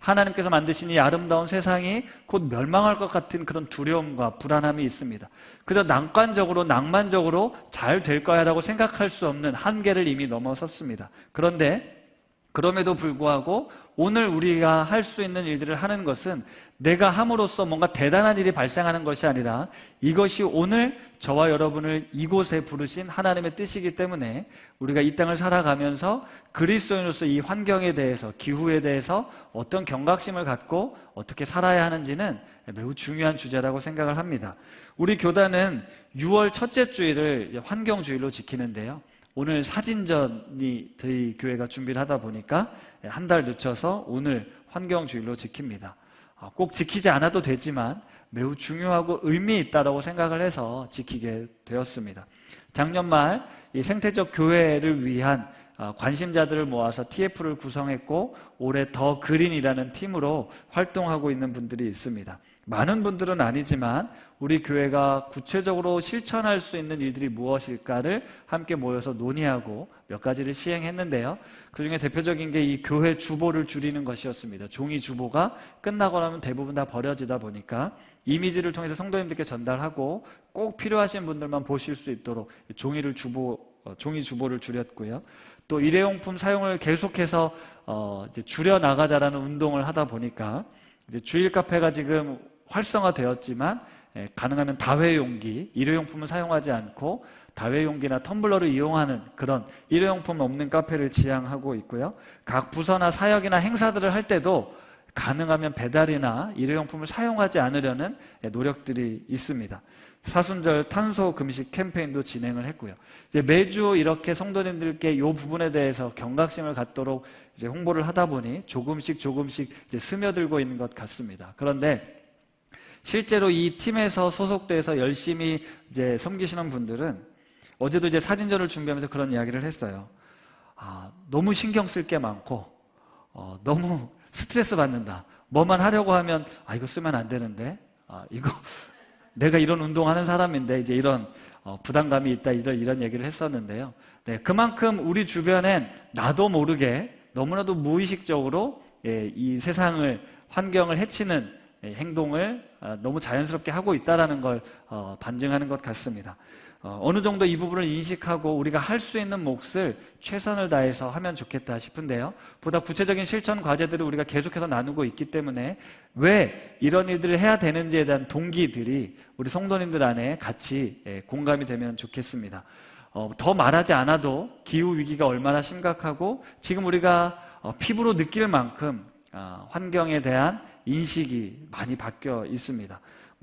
하나님께서 만드신 이 아름다운 세상이 곧 멸망할 것 같은 그런 두려움과 불안함이 있습니다. 그저 낙관적으로 낭만적으로 잘 될 거야 라고 생각할 수 없는 한계를 이미 넘어섰습니다. 그런데 그럼에도 불구하고 오늘 우리가 할 수 있는 일들을 하는 것은 내가 함으로써 뭔가 대단한 일이 발생하는 것이 아니라 이것이 오늘 저와 여러분을 이곳에 부르신 하나님의 뜻이기 때문에 우리가 이 땅을 살아가면서 그리스도인으로서 이 환경에 대해서, 기후에 대해서 어떤 경각심을 갖고 어떻게 살아야 하는지는 매우 중요한 주제라고 생각을 합니다. 우리 교단은 6월 첫째 주일을 환경주일로 지키는데요, 오늘 사진전이 저희 교회가 준비를 하다 보니까 한 달 늦춰서 오늘 환경주일로 지킵니다. 꼭 지키지 않아도 되지만 매우 중요하고 의미 있다고 생각을 해서 지키게 되었습니다. 작년 말 이 생태적 교회를 위한 관심자들을 모아서 TF를 구성했고 올해 더 그린이라는 팀으로 활동하고 있는 분들이 있습니다. 많은 분들은 아니지만 우리 교회가 구체적으로 실천할 수 있는 일들이 무엇일까를 함께 모여서 논의하고 몇 가지를 시행했는데요, 그 중에 대표적인 게 이 교회 주보를 줄이는 것이었습니다. 종이 주보가 끝나고 나면 대부분 다 버려지다 보니까 이미지를 통해서 성도님들께 전달하고 꼭 필요하신 분들만 보실 수 있도록 종이 주보를 줄였고요. 또 일회용품 사용을 계속해서 이제 줄여나가자라는 운동을 하다 보니까 이제 주일 카페가 지금 활성화되었지만 가능하면 다회용기, 일회용품을 사용하지 않고 다회용기나 텀블러를 이용하는 그런 일회용품 없는 카페를 지향하고 있고요. 각 부서나 사역이나 행사들을 할 때도 가능하면 배달이나 일회용품을 사용하지 않으려는 노력들이 있습니다. 사순절 탄소 금식 캠페인도 진행을 했고요. 이제 매주 이렇게 성도님들께 이 부분에 대해서 경각심을 갖도록 이제 홍보를 하다 보니 조금씩 이제 스며들고 있는 것 같습니다. 그런데 실제로 이 팀에서 소속돼서 열심히 이제 섬기시는 분들은 어제도 이제 사진전을 준비하면서 그런 이야기를 했어요. 너무 신경 쓸 게 많고 너무 스트레스 받는다. 뭐만 하려고 하면 이거 쓰면 안 되는데, 이거 내가 이런 운동하는 사람인데 이제 이런 부담감이 있다, 이런 얘기를 했었는데요. 네, 그만큼 우리 주변엔 나도 모르게 너무나도 무의식적으로 이 세상을, 환경을 해치는 행동을 너무 자연스럽게 하고 있다는 걸 반증하는 것 같습니다. 어느 정도 이 부분을 인식하고 우리가 할 수 있는 몫을 최선을 다해서 하면 좋겠다 싶은데요, 보다 구체적인 실천 과제들을 우리가 계속해서 나누고 있기 때문에 왜 이런 일들을 해야 되는지에 대한 동기들이 우리 성도님들 안에 같이 공감이 되면 좋겠습니다. 더 말하지 않아도 기후위기가 얼마나 심각하고 지금 우리가 피부로 느낄 만큼 환경에 대한 인식이 많이 바뀌어 있습니다.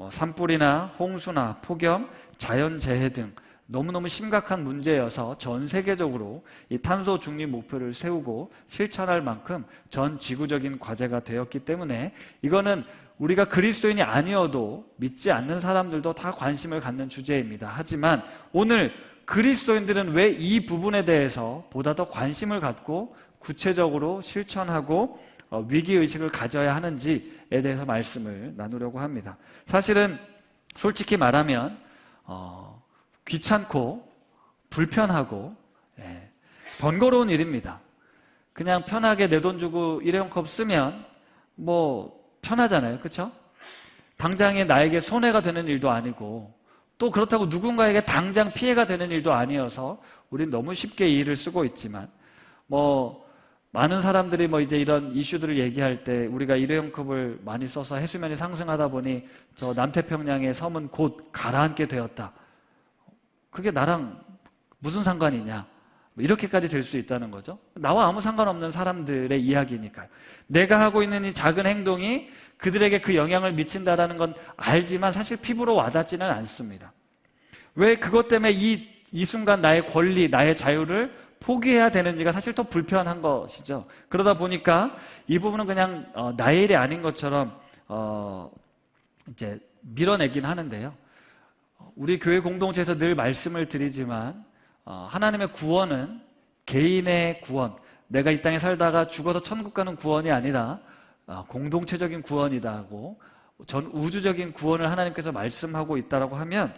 산불이나 홍수나 폭염, 자연재해 등 너무너무 심각한 문제여서 전 세계적으로 이 탄소 중립 목표를 세우고 실천할 만큼 전 지구적인 과제가 되었기 때문에 이거는 우리가 그리스도인이 아니어도 믿지 않는 사람들도 다 관심을 갖는 주제입니다. 하지만 오늘 그리스도인들은 왜 이 부분에 대해서 보다 더 관심을 갖고 구체적으로 실천하고 위기의식을 가져야 하는지에 대해서 말씀을 나누려고 합니다. 사실은 솔직히 말하면 귀찮고 불편하고 번거로운 일입니다. 그냥 편하게 내 돈 주고 일회용 컵 쓰면 편하잖아요, 그렇죠? 당장에 나에게 손해가 되는 일도 아니고 또 그렇다고 누군가에게 당장 피해가 되는 일도 아니어서 우린 너무 쉽게 이 일을 쓰고 있지만 많은 사람들이 이제 이런 이슈들을 얘기할 때 우리가 일회용컵을 많이 써서 해수면이 상승하다 보니 저 남태평양의 섬은 곧 가라앉게 되었다. 그게 나랑 무슨 상관이냐? 이렇게까지 될 수 있다는 거죠. 나와 아무 상관없는 사람들의 이야기니까요. 내가 하고 있는 이 작은 행동이 그들에게 그 영향을 미친다는 건 알지만 사실 피부로 와닿지는 않습니다. 왜 그것 때문에 이 순간 나의 권리, 나의 자유를 포기해야 되는지가 사실 더 불편한 것이죠. 그러다 보니까 이 부분은 그냥 나의 일이 아닌 것처럼 이제 밀어내긴 하는데요. 우리 교회 공동체에서 늘 말씀을 드리지만 하나님의 구원은 개인의 구원, 내가 이 땅에 살다가 죽어서 천국 가는 구원이 아니라 공동체적인 구원이다고, 전 우주적인 구원을 하나님께서 말씀하고 있다고 하면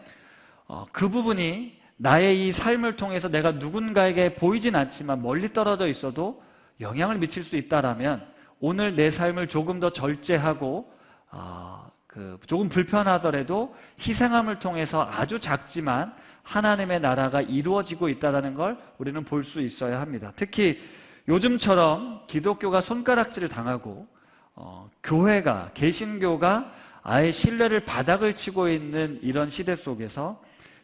그 부분이 나의 이 삶을 통해서 내가 누군가에게 보이진 않지만 멀리 떨어져 있어도 영향을 미칠 수 있다라면 오늘 내 삶을 조금 더 절제하고 조금 불편하더라도 희생함을 통해서 아주 작지만 하나님의 나라가 이루어지고 있다는 걸 우리는 볼 수 있어야 합니다. 특히 요즘처럼 기독교가 손가락질을 당하고 교회가, 개신교가 아예 신뢰를 바닥을 치고 있는 이런 시대 속에서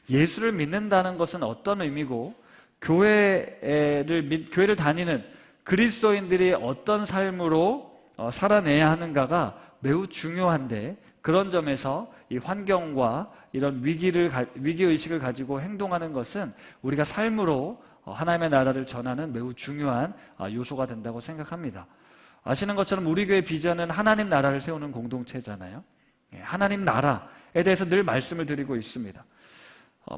예수를 믿는다는 것은 어떤 의미고 교회를 다니는 그리스도인들이 어떤 삶으로 살아내야 하는가가 매우 중요한데, 그런 점에서 이 환경과 이런 위기의식을 가지고 행동하는 것은 우리가 삶으로 하나님의 나라를 전하는 매우 중요한 요소가 된다고 생각합니다. 아시는 것처럼 우리 교회 비전은 하나님 나라를 세우는 공동체잖아요. 하나님 나라에 대해서 늘 말씀을 드리고 있습니다.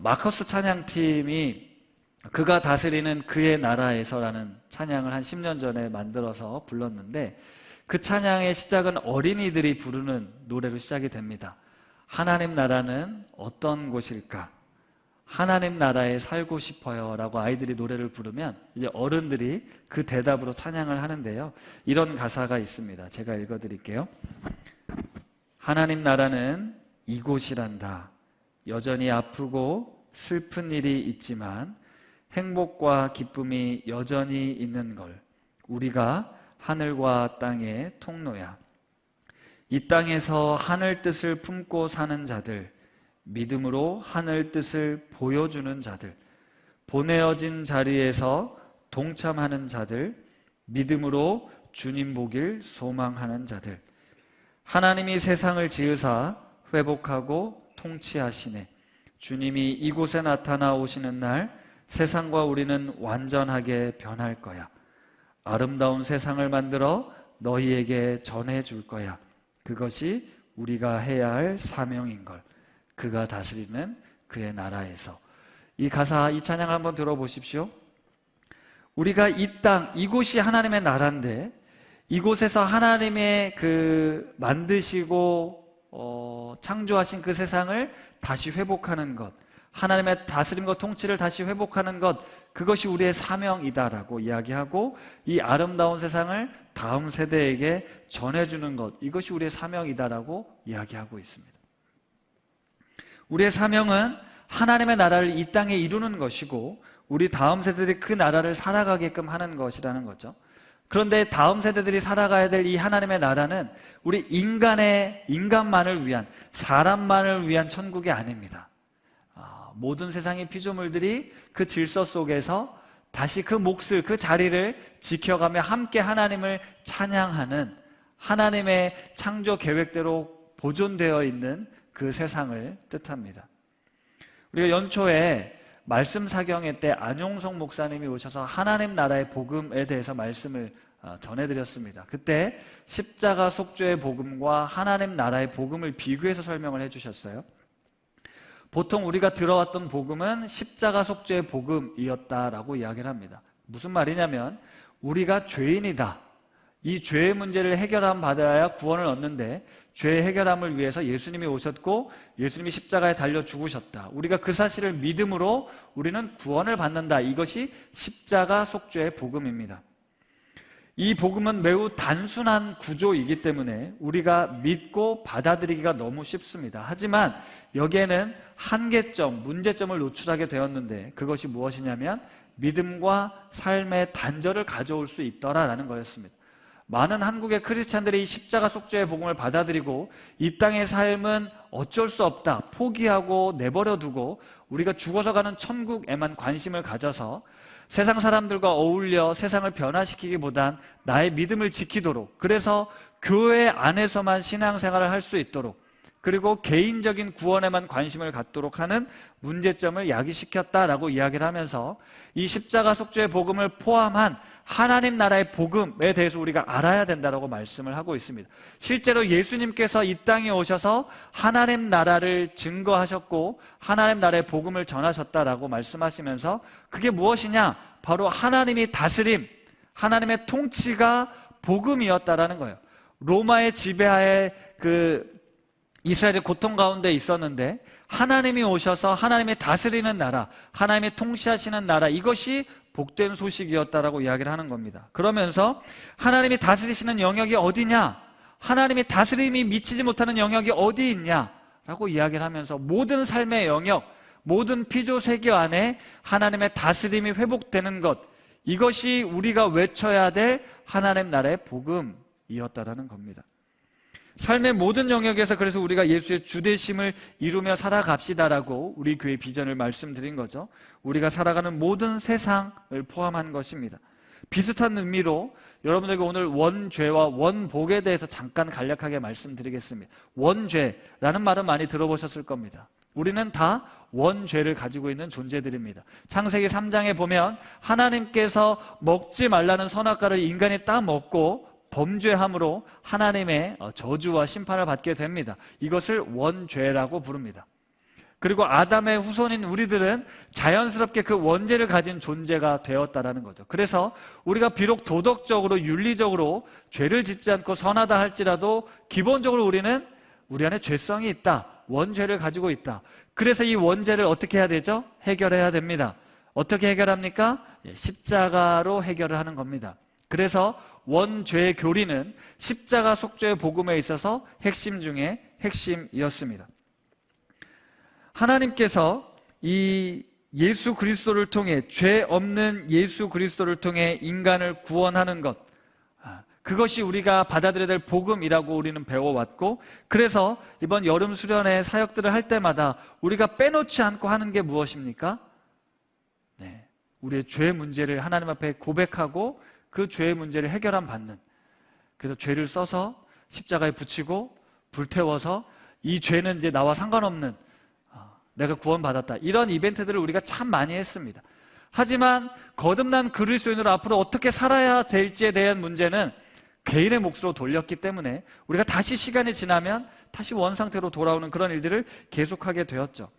마커스 찬양팀이 그가 다스리는 그의 나라에서라는 찬양을 한 10년 전에 만들어서 불렀는데, 그 찬양의 시작은 어린이들이 부르는 노래로 시작이 됩니다. 하나님 나라는 어떤 곳일까? 하나님 나라에 살고 싶어요 라고 아이들이 노래를 부르면 이제 어른들이 그 대답으로 찬양을 하는데요, 이런 가사가 있습니다. 제가 읽어드릴게요. 하나님 나라는 이곳이란다. 여전히 아프고 슬픈 일이 있지만 행복과 기쁨이 여전히 있는 걸. 우리가 하늘과 땅의 통로야. 이 땅에서 하늘 뜻을 품고 사는 자들, 믿음으로 하늘 뜻을 보여주는 자들, 보내어진 자리에서 동참하는 자들, 믿음으로 주님 보길 소망하는 자들. 하나님이 세상을 지으사 회복하고 통치하시네. 주님이 이곳에 나타나 오시는 날 세상과 우리는 완전하게 변할 거야. 아름다운 세상을 만들어 너희에게 전해줄 거야. 그것이 우리가 해야 할 사명인걸. 그가 다스리는 그의 나라에서. 이 가사, 이 찬양을 한번 들어보십시오. 우리가 이 땅, 이곳이 하나님의 나라인데 이곳에서 하나님의 만드시고 창조하신 그 세상을 다시 회복하는 것, 하나님의 다스림과 통치를 다시 회복하는 것, 그것이 우리의 사명이다라고 이야기하고, 이 아름다운 세상을 다음 세대에게 전해주는 것, 이것이 우리의 사명이다라고 이야기하고 있습니다. 우리의 사명은 하나님의 나라를 이 땅에 이루는 것이고, 우리 다음 세대들이 그 나라를 살아가게끔 하는 것이라는 거죠. 그런데 다음 세대들이 살아가야 될 이 하나님의 나라는 우리 인간만을 위한, 사람만을 위한 천국이 아닙니다. 모든 세상의 피조물들이 그 질서 속에서 다시 그 몫을, 그 자리를 지켜가며 함께 하나님을 찬양하는, 하나님의 창조 계획대로 보존되어 있는 그 세상을 뜻합니다. 우리가 연초에 말씀 사경회 때 안용성 목사님이 오셔서 하나님 나라의 복음에 대해서 말씀을 전해드렸습니다. 그때 십자가 속죄의 복음과 하나님 나라의 복음을 비교해서 설명을 해주셨어요. 보통 우리가 들어왔던 복음은 십자가 속죄의 복음이었다라고 이야기를 합니다. 무슨 말이냐면 우리가 죄인이다, 이 죄의 문제를 해결함 받아야 구원을 얻는데 죄의 해결함을 위해서 예수님이 오셨고 예수님이 십자가에 달려 죽으셨다, 우리가 그 사실을 믿음으로 우리는 구원을 받는다, 이것이 십자가 속죄의 복음입니다. 이 복음은 매우 단순한 구조이기 때문에 우리가 믿고 받아들이기가 너무 쉽습니다. 하지만 여기에는 한계점, 문제점을 노출하게 되었는데, 그것이 무엇이냐면 믿음과 삶의 단절을 가져올 수 있더라라는 거였습니다. 많은 한국의 크리스찬들이 이 십자가 속죄의 복음을 받아들이고 이 땅의 삶은 어쩔 수 없다, 포기하고 내버려두고 우리가 죽어서 가는 천국에만 관심을 가져서 세상 사람들과 어울려 세상을 변화시키기보단 나의 믿음을 지키도록, 그래서 교회 안에서만 신앙생활을 할 수 있도록, 그리고 개인적인 구원에만 관심을 갖도록 하는 문제점을 야기시켰다라고 이야기를 하면서 이 십자가 속죄의 복음을 포함한 하나님 나라의 복음에 대해서 우리가 알아야 된다라고 말씀을 하고 있습니다. 실제로 예수님께서 이 땅에 오셔서 하나님 나라를 증거하셨고 하나님 나라의 복음을 전하셨다라고 말씀하시면서 그게 무엇이냐? 바로 하나님이 다스림, 하나님의 통치가 복음이었다라는 거예요. 로마의 지배하에 이스라엘이 고통 가운데 있었는데 하나님이 오셔서 하나님이 다스리는 나라, 하나님이 통치하시는 나라, 이것이 복된 소식이었다라고 이야기를 하는 겁니다. 그러면서 하나님이 다스리시는 영역이 어디냐? 하나님이 다스림이 미치지 못하는 영역이 어디 있냐라고 이야기를 하면서 모든 삶의 영역, 모든 피조세계 안에 하나님의 다스림이 회복되는 것, 이것이 우리가 외쳐야 될 하나님 나라의 복음이었다라는 겁니다. 삶의 모든 영역에서 그래서 우리가 예수의 주되심을 이루며 살아갑시다라고 우리 교회 비전을 말씀드린 거죠. 우리가 살아가는 모든 세상을 포함한 것입니다. 비슷한 의미로 여러분들에게 오늘 원죄와 원복에 대해서 잠깐 간략하게 말씀드리겠습니다. 원죄라는 말은 많이 들어보셨을 겁니다. 우리는 다 원죄를 가지고 있는 존재들입니다. 창세기 3장에 보면 하나님께서 먹지 말라는 선악과를 인간이 따먹고 범죄함으로 하나님의 저주와 심판을 받게 됩니다. 이것을 원죄라고 부릅니다. 그리고 아담의 후손인 우리들은 자연스럽게 그 원죄를 가진 존재가 되었다라는 거죠. 그래서 우리가 비록 도덕적으로 윤리적으로 죄를 짓지 않고 선하다 할지라도 기본적으로 우리는 우리 안에 죄성이 있다, 원죄를 가지고 있다. 그래서 이 원죄를 어떻게 해야 되죠? 해결해야 됩니다. 어떻게 해결합니까? 십자가로 해결을 하는 겁니다. 그래서 원죄 교리는 십자가 속죄의 복음에 있어서 핵심 중에 핵심이었습니다. 하나님께서 이 예수 그리스도를 통해, 죄 없는 예수 그리스도를 통해 인간을 구원하는 것, 그것이 우리가 받아들여야 될 복음이라고 우리는 배워왔고, 그래서 이번 여름 수련회 사역들을 할 때마다 우리가 빼놓지 않고 하는 게 무엇입니까? 우리의 죄 문제를 하나님 앞에 고백하고 그 죄의 문제를 해결함 받는, 그래서 죄를 써서 십자가에 붙이고 불태워서 이 죄는 이제 나와 상관없는, 내가 구원받았다, 이런 이벤트들을 우리가 참 많이 했습니다. 하지만 거듭난 그리스도인으로 앞으로 어떻게 살아야 될지에 대한 문제는 개인의 몫으로 돌렸기 때문에 우리가 다시 시간이 지나면 다시 원상태로 돌아오는 그런 일들을 계속하게 되었죠.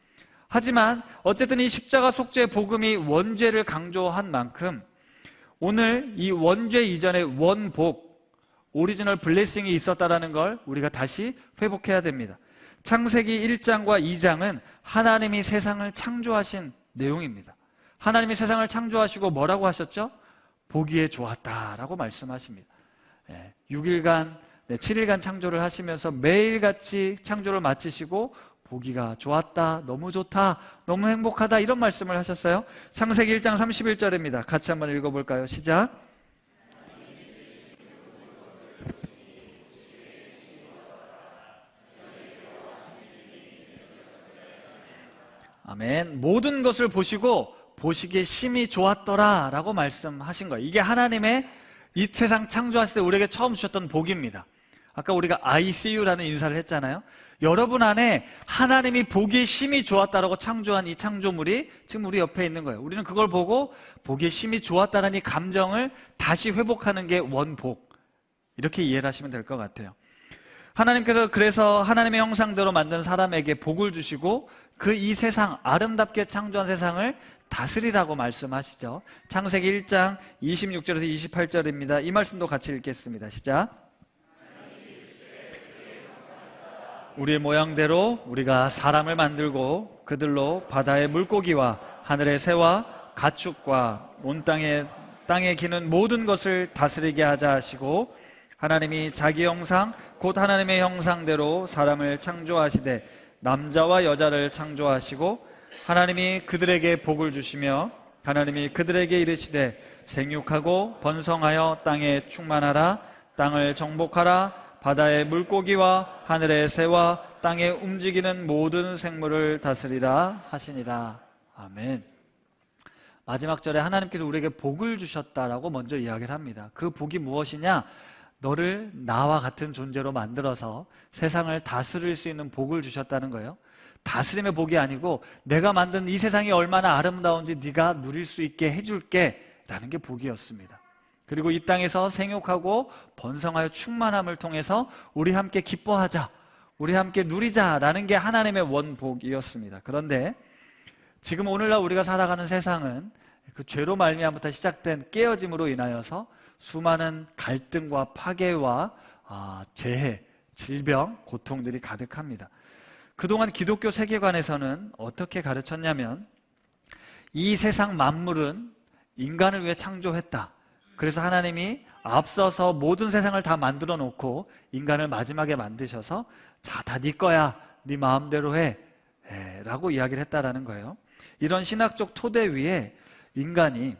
하지만 어쨌든 이 십자가 속죄의 복음이 원죄를 강조한 만큼 오늘 이 원죄 이전에 원복, 오리지널 블레싱이 있었다는 걸 우리가 다시 회복해야 됩니다. 창세기 1장과 2장은 하나님이 세상을 창조하신 내용입니다. 하나님이 세상을 창조하시고 뭐라고 하셨죠? 보기에 좋았다라고 말씀하십니다. 6일간, 7일간 창조를 하시면서 매일같이 창조를 마치시고 보기가 좋았다, 너무 좋다, 너무 행복하다, 이런 말씀을 하셨어요. 창세기 1장 31절입니다. 같이 한번 읽어볼까요? 시작. 아멘. 모든 것을 보시고 보시기에 심히 좋았더라 라고 말씀하신 거예요. 이게 하나님의 이 세상 창조하실 때 우리에게 처음 주셨던 복입니다. 아까 우리가 I see you라는 인사를 했잖아요. 여러분 안에 하나님이 보기에 심히 좋았다라고 창조한 이 창조물이 지금 우리 옆에 있는 거예요. 우리는 그걸 보고 보기에 심히 좋았다는 이 감정을 다시 회복하는 게 원복, 이렇게 이해를 하시면 될 것 같아요. 하나님께서 그래서 하나님의 형상대로 만든 사람에게 복을 주시고 그 이 세상, 아름답게 창조한 세상을 다스리라고 말씀하시죠. 창세기 1장 26절에서 28절입니다. 이 말씀도 같이 읽겠습니다. 시작. 우리의 모양대로 우리가 사람을 만들고 그들로 바다의 물고기와 하늘의 새와 가축과 온 땅에 기는 모든 것을 다스리게 하자 하시고, 하나님이 자기 형상 곧 하나님의 형상대로 사람을 창조하시되 남자와 여자를 창조하시고, 하나님이 그들에게 복을 주시며 하나님이 그들에게 이르시되 생육하고 번성하여 땅에 충만하라, 땅을 정복하라, 바다의 물고기와 하늘의 새와 땅에 움직이는 모든 생물을 다스리라 하시니라. 아멘. 마지막 절에 하나님께서 우리에게 복을 주셨다라고 먼저 이야기를 합니다. 그 복이 무엇이냐? 너를 나와 같은 존재로 만들어서 세상을 다스릴 수 있는 복을 주셨다는 거예요. 다스림의 복이 아니고 내가 만든 이 세상이 얼마나 아름다운지 네가 누릴 수 있게 해줄게 라는 게 복이었습니다. 그리고 이 땅에서 생육하고 번성하여 충만함을 통해서 우리 함께 기뻐하자, 우리 함께 누리자라는 게 하나님의 원복이었습니다. 그런데 지금 오늘날 우리가 살아가는 세상은 그 죄로 말미암아부터 시작된 깨어짐으로 인하여서 수많은 갈등과 파괴와 재해, 질병, 고통들이 가득합니다. 그동안 기독교 세계관에서는 어떻게 가르쳤냐면 이 세상 만물은 인간을 위해 창조했다. 그래서 하나님이 앞서서 모든 세상을 다 만들어 놓고 인간을 마지막에 만드셔서 자, 다 네 거야. 네 마음대로 해. 라고 이야기를 했다라는 거예요. 이런 신학적 토대 위에 인간이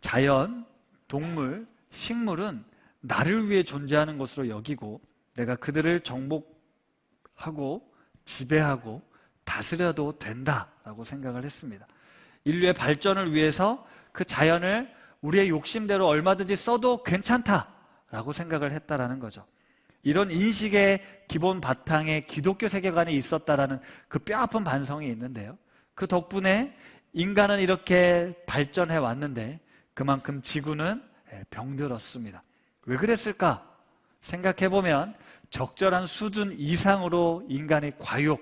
자연, 동물, 식물은 나를 위해 존재하는 것으로 여기고 내가 그들을 정복하고 지배하고 다스려도 된다라고 생각을 했습니다. 인류의 발전을 위해서 그 자연을 우리의 욕심대로 얼마든지 써도 괜찮다라고 생각을 했다라는 거죠. 이런 인식의 기본 바탕에 기독교 세계관이 있었다라는 그 뼈아픈 반성이 있는데요. 그 덕분에 인간은 이렇게 발전해 왔는데 그만큼 지구는 병들었습니다. 왜 그랬을까? 생각해보면 적절한 수준 이상으로 인간의 과욕,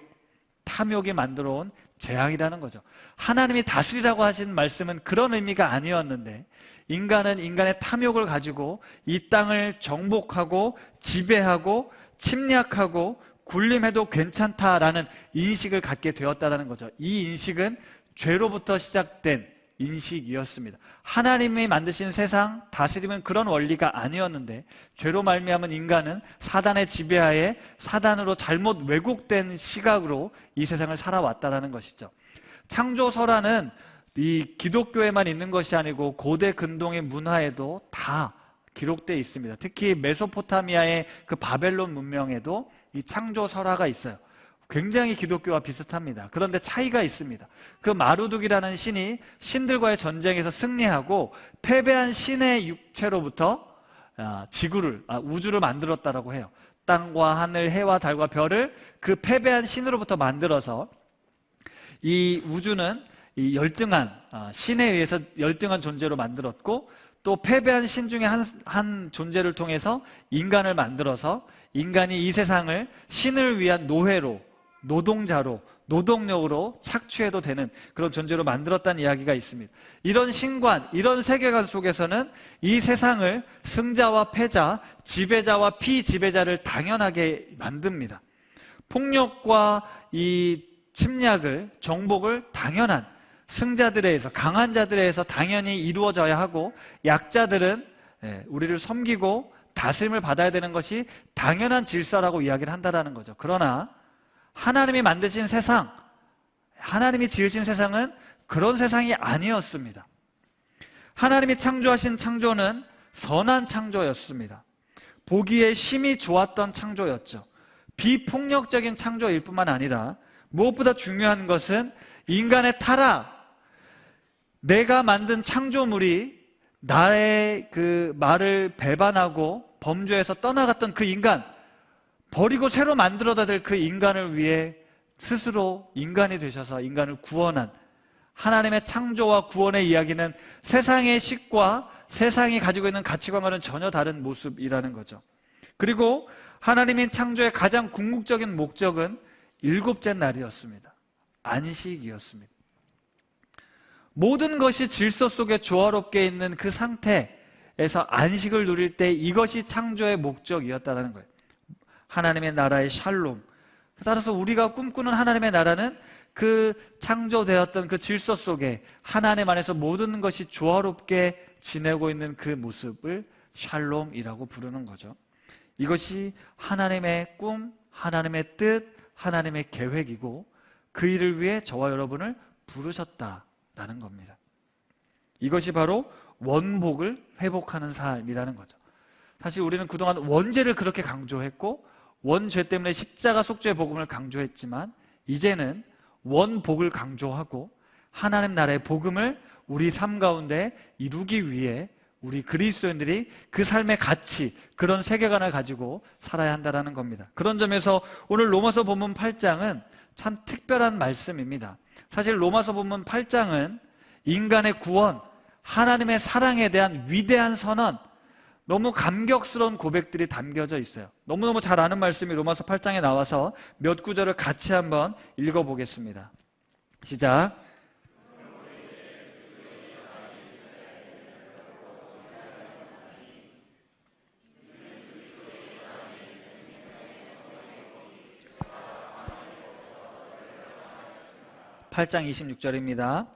탐욕이 만들어온 재앙이라는 거죠. 하나님이 다스리라고 하신 말씀은 그런 의미가 아니었는데 인간은 인간의 탐욕을 가지고 이 땅을 정복하고 지배하고 침략하고 군림해도 괜찮다라는 인식을 갖게 되었다는 거죠. 이 인식은 죄로부터 시작된 인식이었습니다. 하나님이 만드신 세상 다스림은 그런 원리가 아니었는데 죄로 말미암은 인간은 사단의 지배하에 사단으로 잘못 왜곡된 시각으로 이 세상을 살아왔다는 것이죠. 창조설화는 이 기독교에만 있는 것이 아니고 고대 근동의 문화에도 다 기록되어 있습니다. 특히 메소포타미아의 그 바벨론 문명에도 이 창조설화가 있어요. 굉장히 기독교와 비슷합니다. 그런데 차이가 있습니다. 그 마루둑이라는 신이 신들과의 전쟁에서 승리하고 패배한 신의 육체로부터 우주를 만들었다라고 해요. 땅과 하늘, 해와 달과 별을 그 패배한 신으로부터 만들어서 이 우주는 이 열등한 신에 의해서 열등한 존재로 만들었고 또 패배한 신 중에 한 존재를 통해서 인간을 만들어서 인간이 이 세상을 신을 위한 노예로, 노동자로, 노동력으로 착취해도 되는 그런 존재로 만들었다는 이야기가 있습니다. 이런 신관, 이런 세계관 속에서는 이 세상을 승자와 패자, 지배자와 피지배자를 당연하게 만듭니다. 폭력과 이 침략을, 정복을 당연한 승자들에 의해서, 강한 자들에 의해서 당연히 이루어져야 하고 약자들은 우리를 섬기고 다스림을 받아야 되는 것이 당연한 질서라고 이야기를 한다는 거죠. 그러나 하나님이 만드신 세상, 하나님이 지으신 세상은 그런 세상이 아니었습니다. 하나님이 창조하신 창조는 선한 창조였습니다. 보기에 심히 좋았던 창조였죠. 비폭력적인 창조일 뿐만 아니라 무엇보다 중요한 것은 인간의 타락, 내가 만든 창조물이 나의 그 말을 배반하고 범죄에서 떠나갔던 그 인간, 버리고 새로 만들어야 될 그 인간을 위해 스스로 인간이 되셔서 인간을 구원한 하나님의 창조와 구원의 이야기는 세상의 식과 세상이 가지고 있는 가치관과는 전혀 다른 모습이라는 거죠. 그리고 하나님의 창조의 가장 궁극적인 목적은 일곱째 날이었습니다. 안식이었습니다. 모든 것이 질서 속에 조화롭게 있는 그 상태에서 안식을 누릴 때 이것이 창조의 목적이었다는 거예요. 하나님의 나라의 샬롬. 따라서 우리가 꿈꾸는 하나님의 나라는 그 창조되었던 그 질서 속에 하나님 안에서 모든 것이 조화롭게 지내고 있는 그 모습을 샬롬이라고 부르는 거죠. 이것이 하나님의 꿈, 하나님의 뜻, 하나님의 계획이고 그 일을 위해 저와 여러분을 부르셨다라는 겁니다. 이것이 바로 원복을 회복하는 삶이라는 거죠. 사실 우리는 그동안 원죄를 그렇게 강조했고 원죄 때문에 십자가 속죄의 복음을 강조했지만 이제는 원복을 강조하고 하나님 나라의 복음을 우리 삶 가운데 이루기 위해 우리 그리스도인들이 그 삶의 가치, 그런 세계관을 가지고 살아야 한다는 겁니다. 그런 점에서 오늘 로마서 본문 8장은 참 특별한 말씀입니다. 사실 로마서 본문 8장은 인간의 구원, 하나님의 사랑에 대한 위대한 선언, 너무 감격스러운 고백들이 담겨져 있어요. 너무너무 잘 아는 말씀이 로마서 8장에 나와서 몇 구절을 같이 한번 읽어보겠습니다. 시작. 8장 26절입니다.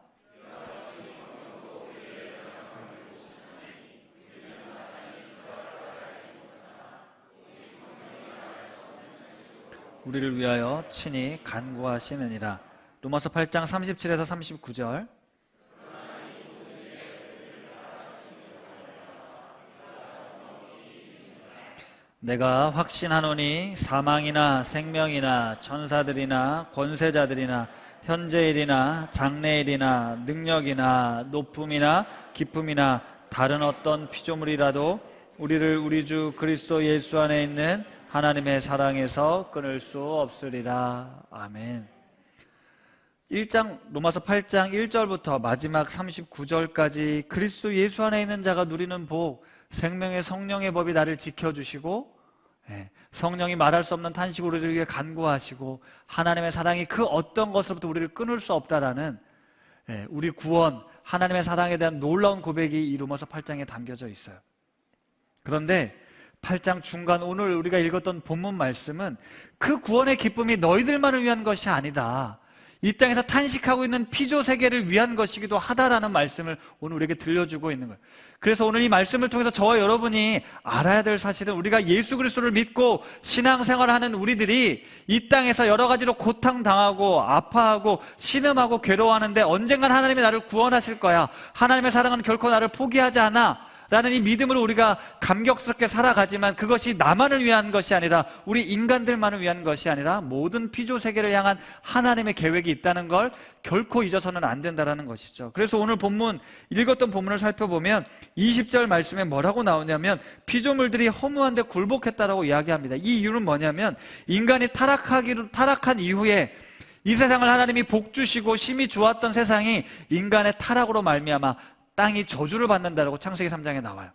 우리를 위하여 친히 간구하시느니라. 로마서 8장 37에서 39절. 내가 확신하노니 사망이나 생명이나 천사들이나 권세자들이나 현재일이나 장래일이나 능력이나 높음이나 기쁨이나 다른 어떤 피조물이라도 우리를 우리 주 그리스도 예수 안에 있는 하나님의 사랑에서 끊을 수 없으리라. 아멘. 로마서 8장 1절부터 마지막 39절까지 그리스도 예수 안에 있는 자가 누리는 복, 생명의 성령의 법이 나를 지켜주시고, 성령이 말할 수 없는 탄식으로 우리를 위해 간구하시고, 하나님의 사랑이 그 어떤 것으로부터 우리를 끊을 수 없다라는 우리 구원, 하나님의 사랑에 대한 놀라운 고백이 이 로마서 8장에 담겨져 있어요. 그런데 8장 중간 오늘 우리가 읽었던 본문 말씀은 그 구원의 기쁨이 너희들만을 위한 것이 아니다, 이 땅에서 탄식하고 있는 피조 세계를 위한 것이기도 하다라는 말씀을 오늘 우리에게 들려주고 있는 거예요. 그래서 오늘 이 말씀을 통해서 저와 여러분이 알아야 될 사실은, 우리가 예수 그리스도를 믿고 신앙생활하는 우리들이 이 땅에서 여러 가지로 고통당하고 아파하고 신음하고 괴로워하는데 언젠간 하나님이 나를 구원하실 거야, 하나님의 사랑은 결코 나를 포기하지 않아 라는 이 믿음으로 우리가 감격스럽게 살아가지만, 그것이 나만을 위한 것이 아니라, 우리 인간들만을 위한 것이 아니라 모든 피조 세계를 향한 하나님의 계획이 있다는 걸 결코 잊어서는 안 된다는 것이죠. 그래서 오늘 읽었던 본문을 살펴보면 20절 말씀에 뭐라고 나오냐면, 피조물들이 허무한데 굴복했다라고 이야기합니다. 이 이유는 뭐냐면, 인간이 타락한 이후에 이 세상을 하나님이 복 주시고 심히 좋았던 세상이 인간의 타락으로 말미암아 땅이 저주를 받는다라고 창세기 3장에 나와요.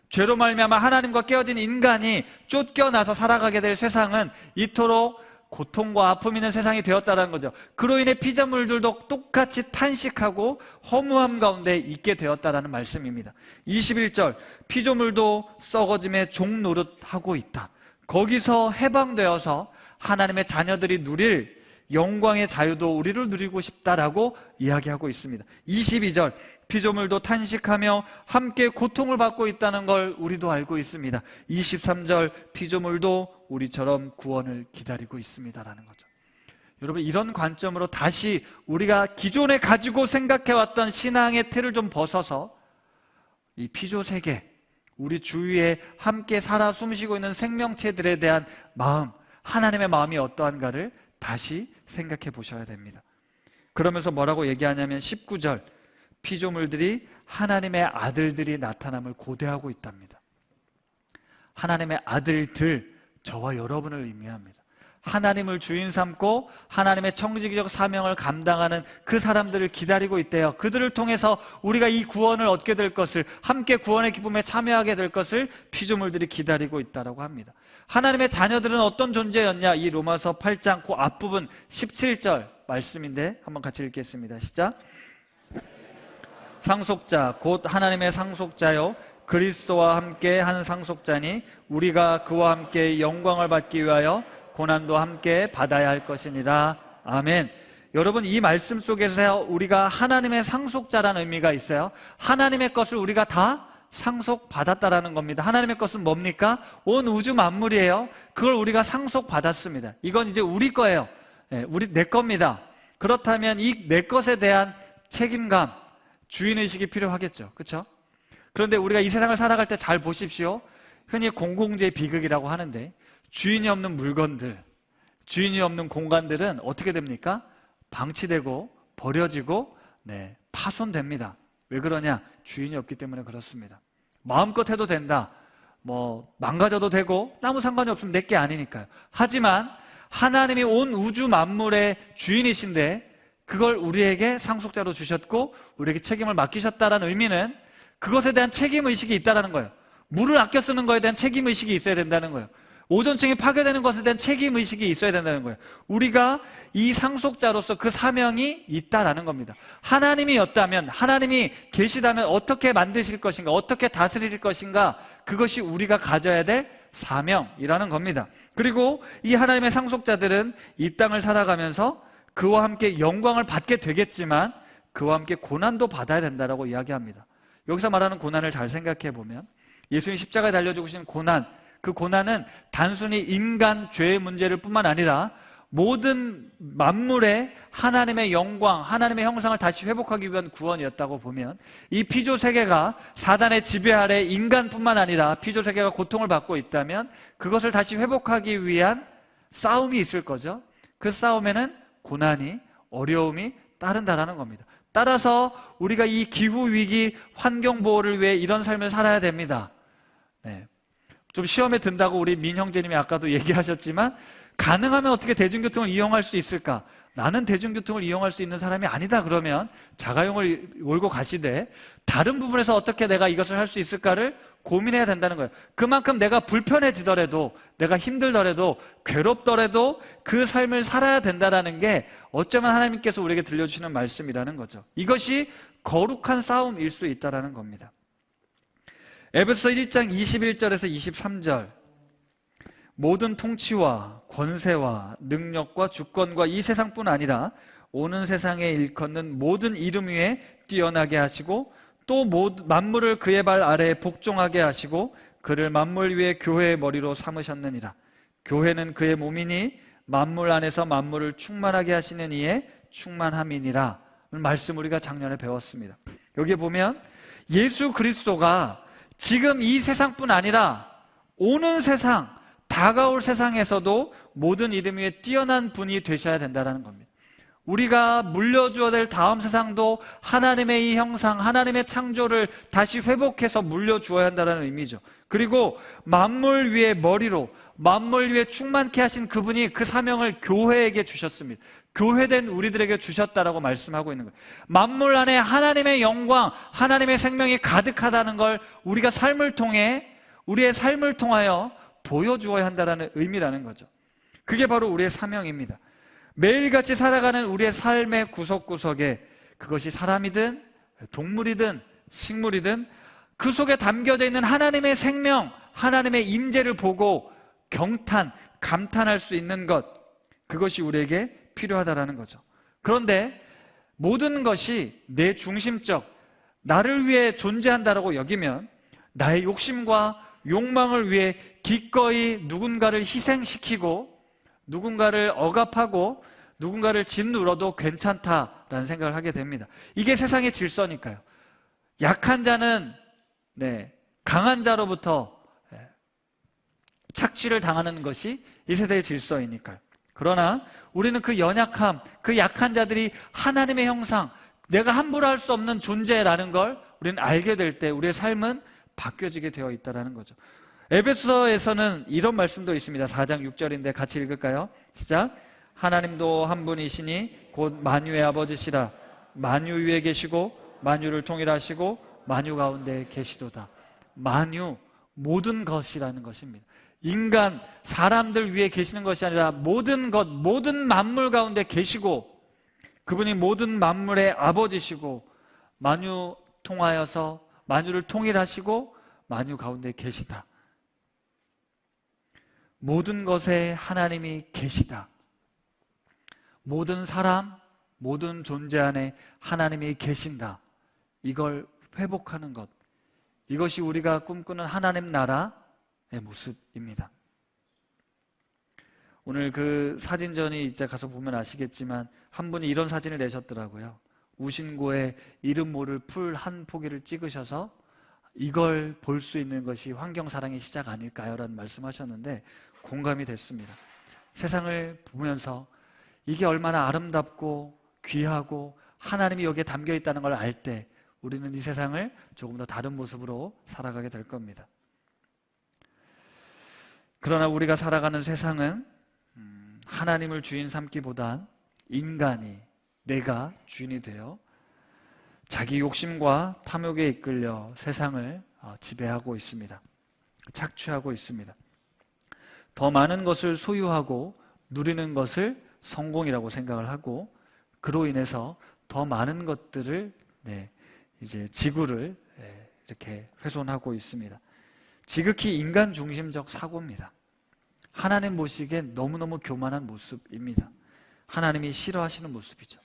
죄로 말미암아 하나님과 깨어진 인간이 쫓겨나서 살아가게 될 세상은 이토록 고통과 아픔이 있는 세상이 되었다는 거죠. 그로 인해 피조물들도 똑같이 탄식하고 허무함 가운데 있게 되었다는 말씀입니다. 21절, 피조물도 썩어짐의 종 노릇하고 있다. 거기서 해방되어서 하나님의 자녀들이 누릴 영광의 자유도 우리를 누리고 싶다라고 이야기하고 있습니다. 22절, 피조물도 탄식하며 함께 고통을 받고 있다는 걸 우리도 알고 있습니다. 23절, 피조물도 우리처럼 구원을 기다리고 있습니다라는 거죠. 여러분, 이런 관점으로 다시 우리가 기존에 가지고 생각해왔던 신앙의 틀을 좀 벗어서 이 피조 세계, 우리 주위에 함께 살아 숨쉬고 있는 생명체들에 대한 마음, 하나님의 마음이 어떠한가를 다시 생각해 보셔야 됩니다. 그러면서 뭐라고 얘기하냐면 19절, 피조물들이 하나님의 아들들이 나타남을 고대하고 있답니다. 하나님의 아들들, 저와 여러분을 의미합니다. 하나님을 주인 삼고 하나님의 청지기적 사명을 감당하는 그 사람들을 기다리고 있대요. 그들을 통해서 우리가 이 구원을 얻게 될 것을, 함께 구원의 기쁨에 참여하게 될 것을 피조물들이 기다리고 있다고 합니다. 하나님의 자녀들은 어떤 존재였냐? 이 로마서 8장 그 앞부분 17절 말씀인데 한번 같이 읽겠습니다. 시작. 상속자 곧 하나님의 상속자요 그리스도와 함께 한 상속자니 우리가 그와 함께 영광을 받기 위하여 고난도 함께 받아야 할 것이니라. 아멘. 여러분, 이 말씀 속에서 우리가 하나님의 상속자라는 의미가 있어요. 하나님의 것을 우리가 다 상속받았다라는 겁니다. 하나님의 것은 뭡니까? 온 우주 만물이에요. 그걸 우리가 상속받았습니다. 이건 이제 우리 거예요. 내 겁니다. 그렇다면 이 내 것에 대한 책임감, 주인의식이 필요하겠죠. 그렇죠? 그런데 우리가 이 세상을 살아갈 때 잘 보십시오. 흔히 공공재 비극이라고 하는데, 주인이 없는 물건들, 주인이 없는 공간들은 어떻게 됩니까? 방치되고 버려지고 파손됩니다. 왜 그러냐? 주인이 없기 때문에 그렇습니다. 마음껏 해도 된다, 망가져도 되고 아무 상관이 없으면 내 게 아니니까요. 하지만 하나님이 온 우주 만물의 주인이신데 그걸 우리에게 상속자로 주셨고 우리에게 책임을 맡기셨다는 의미는 그것에 대한 책임의식이 있다는 거예요. 물을 아껴 쓰는 것에 대한 책임의식이 있어야 된다는 거예요. 오존층이 파괴되는 것에 대한 책임의식이 있어야 된다는 거예요. 우리가 이 상속자로서 그 사명이 있다라는 겁니다. 하나님이었다면, 하나님이 계시다면 어떻게 만드실 것인가, 어떻게 다스릴 것인가, 그것이 우리가 가져야 될 사명이라는 겁니다. 그리고 이 하나님의 상속자들은 이 땅을 살아가면서 그와 함께 영광을 받게 되겠지만 그와 함께 고난도 받아야 된다라고 이야기합니다. 여기서 말하는 고난을 잘 생각해 보면 예수님 십자가에 달려 죽으신 고난, 그 고난은 단순히 인간 죄의 문제를 뿐만 아니라 모든 만물의 하나님의 영광, 하나님의 형상을 다시 회복하기 위한 구원이었다고 보면, 이 피조 세계가 사단의 지배 아래 인간뿐만 아니라 피조 세계가 고통을 받고 있다면 그것을 다시 회복하기 위한 싸움이 있을 거죠. 그 싸움에는 고난이, 어려움이 따른다라는 겁니다. 따라서 우리가 이 기후위기 환경보호를 위해 이런 삶을 살아야 됩니다. 네. 좀 시험에 든다고 우리 민 형제님이 아까도 얘기하셨지만, 가능하면 어떻게 대중교통을 이용할 수 있을까? 나는 대중교통을 이용할 수 있는 사람이 아니다 그러면 자가용을 몰고 가시되, 다른 부분에서 어떻게 내가 이것을 할 수 있을까를 고민해야 된다는 거예요. 그만큼 내가 불편해지더라도, 내가 힘들더라도, 괴롭더라도 그 삶을 살아야 된다는 게 어쩌면 하나님께서 우리에게 들려주시는 말씀이라는 거죠. 이것이 거룩한 싸움일 수 있다는 겁니다. 에베소서 1장 21절에서 23절, 모든 통치와 권세와 능력과 주권과 이 세상뿐 아니라 오는 세상에 일컫는 모든 이름 위에 뛰어나게 하시고, 또 만물을 그의 발 아래에 복종하게 하시고 그를 만물 위에 교회의 머리로 삼으셨느니라. 교회는 그의 몸이니 만물 안에서 만물을 충만하게 하시는 이의 충만함이니라. 말씀 우리가 작년에 배웠습니다. 여기에 보면 예수 그리스도가 지금 이 세상뿐 아니라 오는 세상, 다가올 세상에서도 모든 이름 위에 뛰어난 분이 되셔야 된다는 겁니다. 우리가 물려주어야 될 다음 세상도 하나님의 이 형상, 하나님의 창조를 다시 회복해서 물려주어야 한다는 의미죠. 그리고 만물 위의 머리로, 만물 위에 충만케 하신 그분이 그 사명을 교회에게 주셨습니다. 교회된 우리들에게 주셨다라고 말씀하고 있는 거예요. 만물 안에 하나님의 영광, 하나님의 생명이 가득하다는 걸 우리가 삶을 통해, 우리의 삶을 통하여 보여주어야 한다는 의미라는 거죠. 그게 바로 우리의 사명입니다. 매일같이 살아가는 우리의 삶의 구석구석에, 그것이 사람이든 동물이든 식물이든 그 속에 담겨져 있는 하나님의 생명, 하나님의 임재를 보고 경탄, 감탄할 수 있는 것, 그것이 우리에게 필요하다라는 거죠. 그런데 모든 것이 내 중심적, 나를 위해 존재한다라고 여기면 나의 욕심과 욕망을 위해 기꺼이 누군가를 희생시키고 누군가를 억압하고 누군가를 짓눌러도 괜찮다라는 생각을 하게 됩니다. 이게 세상의 질서니까요. 약한 자는 강한 자로부터 착취를 당하는 것이 이 세대의 질서이니까요. 그러나 우리는 그 연약함, 그 약한 자들이 하나님의 형상, 내가 함부로 할 수 없는 존재라는 걸 우리는 알게 될 때 우리의 삶은 바뀌어지게 되어 있다는 거죠. 에베소서에서는 이런 말씀도 있습니다. 4장 6절인데 같이 읽을까요? 시작. 하나님도 한 분이시니 곧 만유의 아버지시라. 만유 위에 계시고 만유를 통일하시고 만유 가운데 계시도다. 만유, 모든 것이라는 것입니다. 인간, 사람들 위에 계시는 것이 아니라 모든 것, 모든 만물 가운데 계시고 그분이 모든 만물의 아버지시고 만유 통하여서 만유를 통일하시고 만유 가운데 계시다. 모든 것에 하나님이 계시다. 모든 사람, 모든 존재 안에 하나님이 계신다. 이걸 회복하는 것, 이것이 우리가 꿈꾸는 하나님 나라의 모습입니다. 오늘 그 사진전이 이제 가서 보면 아시겠지만 한 분이 이런 사진을 내셨더라고요. 우신고에 이름 모를 풀 한 포기를 찍으셔서 이걸 볼 수 있는 것이 환경사랑의 시작 아닐까요? 라는 말씀하셨는데 공감이 됐습니다. 세상을 보면서 이게 얼마나 아름답고 귀하고 하나님이 여기에 담겨 있다는 걸 알 때 우리는 이 세상을 조금 더 다른 모습으로 살아가게 될 겁니다. 그러나 우리가 살아가는 세상은 하나님을 주인 삼기보단 인간이, 내가 주인이 되어 자기 욕심과 탐욕에 이끌려 세상을 지배하고 있습니다. 착취하고 있습니다. 더 많은 것을 소유하고 누리는 것을 성공이라고 생각을 하고 그로 인해서 더 많은 것들을 이제 지구를 이렇게 훼손하고 있습니다. 지극히 인간 중심적 사고입니다. 하나님 보시기엔 너무너무 교만한 모습입니다. 하나님이 싫어하시는 모습이죠.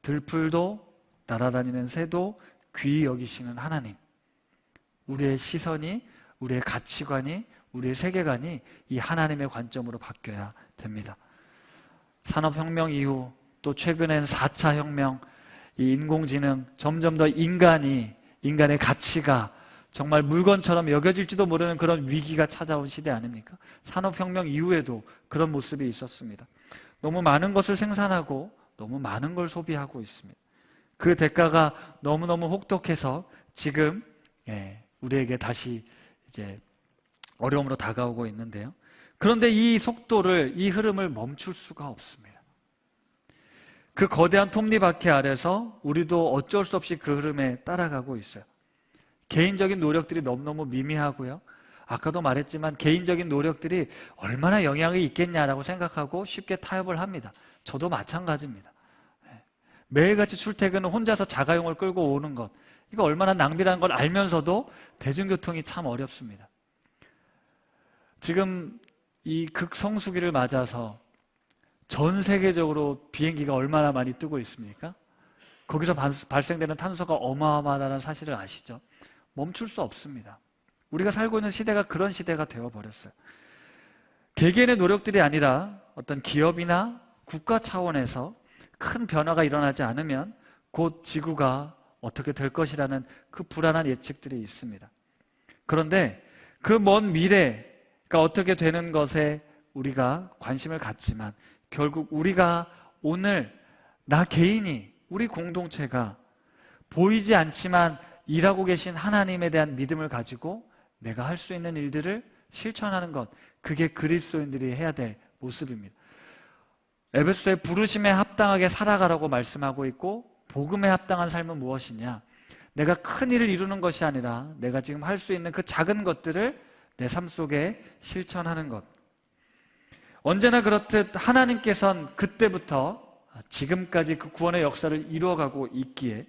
들풀도 날아다니는 새도 귀히 여기시는 하나님, 우리의 시선이, 우리의 가치관이, 우리의 세계관이 이 하나님의 관점으로 바뀌어야 됩니다. 산업혁명 이후 또 최근엔 4차 혁명, 이 인공지능, 점점 더 인간의 가치가 정말 물건처럼 여겨질지도 모르는 그런 위기가 찾아온 시대 아닙니까? 산업혁명 이후에도 그런 모습이 있었습니다. 너무 많은 것을 생산하고 너무 많은 걸 소비하고 있습니다. 그 대가가 너무너무 혹독해서 지금 우리에게 다시 이제 어려움으로 다가오고 있는데요. 그런데 이 속도를, 이 흐름을 멈출 수가 없습니다. 그 거대한 톱니바퀴 아래서 우리도 어쩔 수 없이 그 흐름에 따라가고 있어요. 개인적인 노력들이 너무너무 미미하고요. 아까도 말했지만 개인적인 노력들이 얼마나 영향이 있겠냐라고 생각하고 쉽게 타협을 합니다. 저도 마찬가지입니다. 매일같이 출퇴근은 혼자서 자가용을 끌고 오는 것, 이거 얼마나 낭비라는 걸 알면서도 대중교통이 참 어렵습니다. 지금 이 극성수기를 맞아서 전 세계적으로 비행기가 얼마나 많이 뜨고 있습니까? 거기서 발생되는 탄소가 어마어마하다는 사실을 아시죠? 멈출 수 없습니다. 우리가 살고 있는 시대가 그런 시대가 되어버렸어요. 개개인의 노력들이 아니라 어떤 기업이나 국가 차원에서 큰 변화가 일어나지 않으면 곧 지구가 어떻게 될 것이라는 그 불안한 예측들이 있습니다. 그런데 그 먼 미래가 어떻게 되는 것에 우리가 관심을 갖지만 결국 우리가 오늘 나 개인이, 우리 공동체가 보이지 않지만 일하고 계신 하나님에 대한 믿음을 가지고 내가 할 수 있는 일들을 실천하는 것, 그게 그리스도인들이 해야 될 모습입니다. 에베소서의 부르심에 합당하게 살아가라고 말씀하고 있고, 복음에 합당한 삶은 무엇이냐? 내가 큰 일을 이루는 것이 아니라 내가 지금 할 수 있는 그 작은 것들을 내 삶 속에 실천하는 것. 언제나 그렇듯 하나님께서는 그때부터 지금까지 그 구원의 역사를 이루어가고 있기에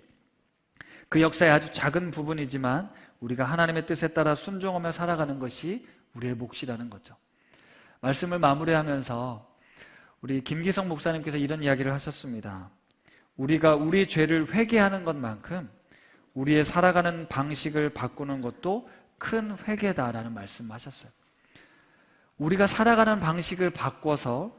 그 역사의 아주 작은 부분이지만 우리가 하나님의 뜻에 따라 순종하며 살아가는 것이 우리의 몫이라는 거죠. 말씀을 마무리하면서 우리 김기성 목사님께서 이런 이야기를 하셨습니다. 우리가 우리 죄를 회개하는 것만큼 우리의 살아가는 방식을 바꾸는 것도 큰 회개다라는 말씀하셨어요. 우리가 살아가는 방식을 바꿔서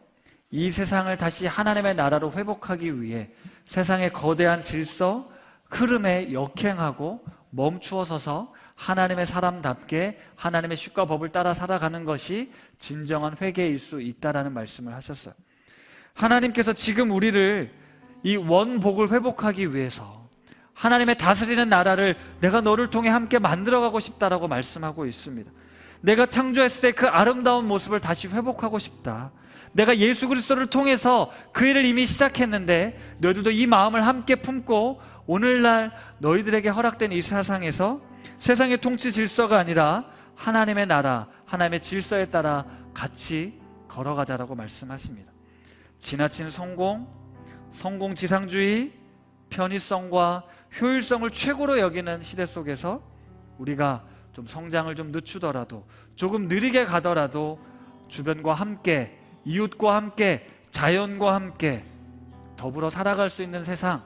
이 세상을 다시 하나님의 나라로 회복하기 위해 세상의 거대한 질서, 흐름에 역행하고 멈추어 서서 하나님의 사람답게 하나님의 슛과 법을 따라 살아가는 것이 진정한 회개일 수 있다라는 말씀을 하셨어요. 하나님께서 지금 우리를 이 원복을 회복하기 위해서 하나님의 다스리는 나라를 내가 너를 통해 함께 만들어가고 싶다라고 말씀하고 있습니다. 내가 창조했을 때 그 아름다운 모습을 다시 회복하고 싶다. 내가 예수 그리스도를 통해서 그 일을 이미 시작했는데 너희들도 이 마음을 함께 품고 오늘날 너희들에게 허락된 이 세상에서 세상의 통치 질서가 아니라 하나님의 나라, 하나님의 질서에 따라 같이 걸어가자라고 말씀하십니다. 지나친 성공 지상주의, 편의성과 효율성을 최고로 여기는 시대 속에서 우리가 좀 성장을 좀 늦추더라도, 조금 느리게 가더라도 주변과 함께, 이웃과 함께, 자연과 함께 더불어 살아갈 수 있는 세상,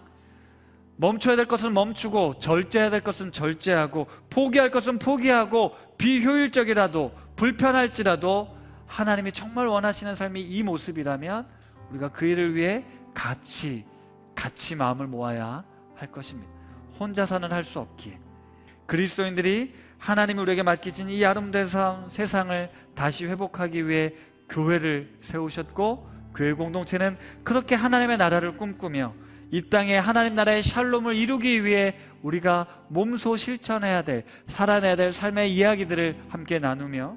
멈춰야 될 것은 멈추고 절제해야 될 것은 절제하고 포기할 것은 포기하고 비효율적이라도 불편할지라도 하나님이 정말 원하시는 삶이 이 모습이라면 우리가 그 일을 위해 같이 마음을 모아야 할 것입니다. 혼자서는 할 수 없기에 그리스도인들이 하나님이 우리에게 맡기신 이 아름다운 세상을 다시 회복하기 위해 교회를 세우셨고, 교회 공동체는 그렇게 하나님의 나라를 꿈꾸며 이 땅에 하나님 나라의 샬롬을 이루기 위해 우리가 몸소 실천해야 될, 살아내야 될 삶의 이야기들을 함께 나누며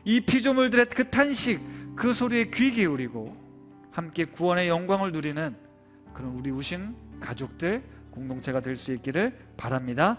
이 피조물들의 그 탄식, 그 소리에 귀 기울이고 함께 구원의 영광을 누리는 그런 우리 우신 가족들, 공동체가 될 수 있기를 바랍니다.